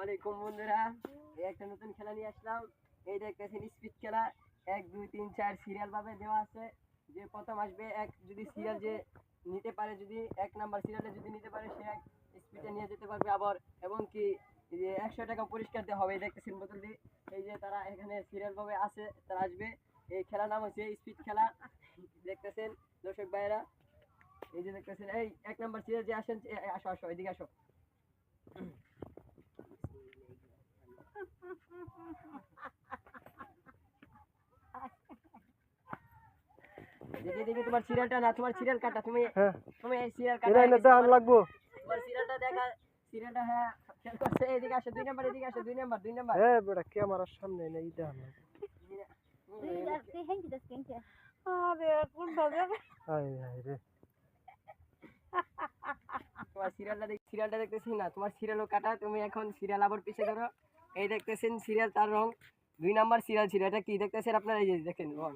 আলাইকুম বন্ধুরা, এই একটা নতুন খেলা নিয়ে আসলাম। এই দেখতেছেন স্পিড খেলা। 1 2 3 4 সিরিয়াল ভাবে দেওয়া আছে। যে প্রথম আসবে এক যদি সিরিয়াল যে নিতে পারে, যদি 1 নাম্বার সিরিয়ালে যদি নিতে পারে সে স্পিডে নিয়ে যেতে পারবে। আবার এবং কি যে 100 টাকা পুরস্কার দেওয়া হবে। এই দেখতেছেন বোতল দিয়ে, এই যে তারা এখানে সিরিয়াল ভাবে আছে, তারা আসবে। এই খেলার নাম হচ্ছে স্পিড খেলা। দেখতেছেন দর্শক ভাইরা, এই যে দেখতেছেন এই 1 নাম্বার সিরিয়াল যে আসেন, আসো আসো এদিকে আসো। দেখি দেখি তোমার সিরিয়ালটা না, তোমার সিরিয়াল কাটা, তুমি তুমি এই সিরিয়াল কাটা এটা দাম লাগবো। তোমার সিরিয়ালটা দেখা, সিরিয়ালটা হ্যাঁ খেয়াল করছে। এদিকে আসো 2 নাম্বার, এদিকে আসো 2 নাম্বার 2 নাম্বার। হ্যাঁ বেটা ক্যামেরার সামনে না এই দাম। আরে কোনটা যাবে? হাই হাই রে। তোমার সিরিয়ালটা দেখতেছি না, তোমার সিরিয়ালও কাটা। তুমি এখন সিরিয়াল আবার পিছে ধরো। এই দেখতেছেন সিরিয়াল, তার রং 2 নাম্বার সিরিয়াল ছিল। এটা কি দেখতেছেন আপনারা? এই যে দেখেন রং।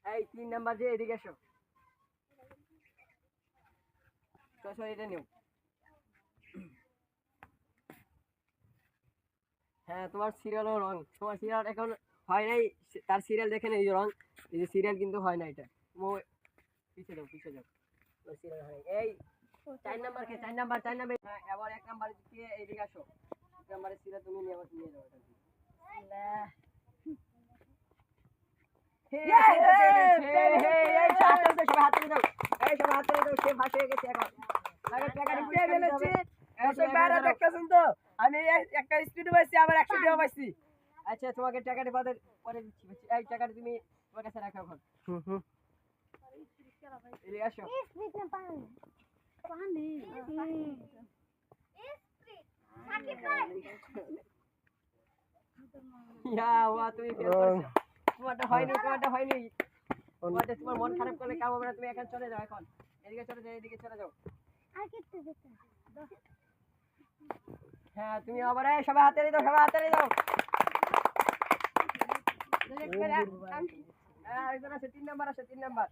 এই 3 নাম্বার যে এদিকে আসো, তো এটা নিও। হ্যাঁ তোমার সিরিয়ালও রং, তোমার সিরিয়াল এখন হয় নাই। তার সিরিয়াল দেখেন এই যে রং, এই যে সিরিয়াল কিন্তু হয় না। এটা পিছে যাও পিছে যাও, তোর সিরিয়াল হয় এই 4 নাম্বার কে 4 নাম্বার 4 নাম্বার। হ্যাঁ এবার 1 নাম্বার দিয়ে এইদিকে আসো। 1 নাম্বারের সিরিয়াল তুমি নিয়ে যাও এটা। আমি একটা স্পিড পাইছি, আবার 100 টাকা পাইছি। আচ্ছা তোমাকে টাকাটা পরে দিচ্ছি। এই টাকাটা তুমি তোমার কাছে রাখো এখন। এদিকে আসো। তুমি ফেল করেছো। তোমারটা হয়নি। তোমার মন খারাপ করলে কাম হবে না। তুমি এখন চলে যাও, এখন এদিকে চলে যাও, এদিকে চলে যাও। হ্যাঁ তুমি আবার সবাই হাতে দাও, সবাই হাতে দাও। একজন আছে 3 নাম্বার, আছে 3 নাম্বার।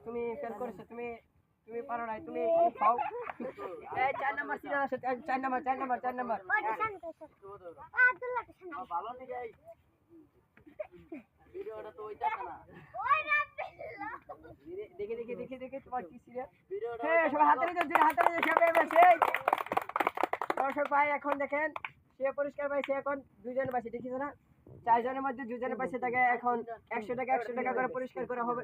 তুমি ফেল করেছো, তুমি পারো নাই, তুমি খাও। এই 4 নাম্বার সিরিয়াল আছে, 4 নাম্বার 4 নাম্বার 4 নাম্বার। ভালো নেই এই ভিডিওটা তো ওইটা না। দেখে দেখে দেখে দেখে তোমার কি সিরিয়াল। হ্যাঁ সবাই হাতে দাও, হাতে দাও সবাই বসে। দর্শক ভাই এখন দেখেন, সে পুরস্কার পাইছে। এখন 2 জন পাইছে, দেখিছো না? 4 জনের মধ্যে 2 জনে পাইছে, তাকে এখন 100 টাকা করে পুরস্কার করা হবে।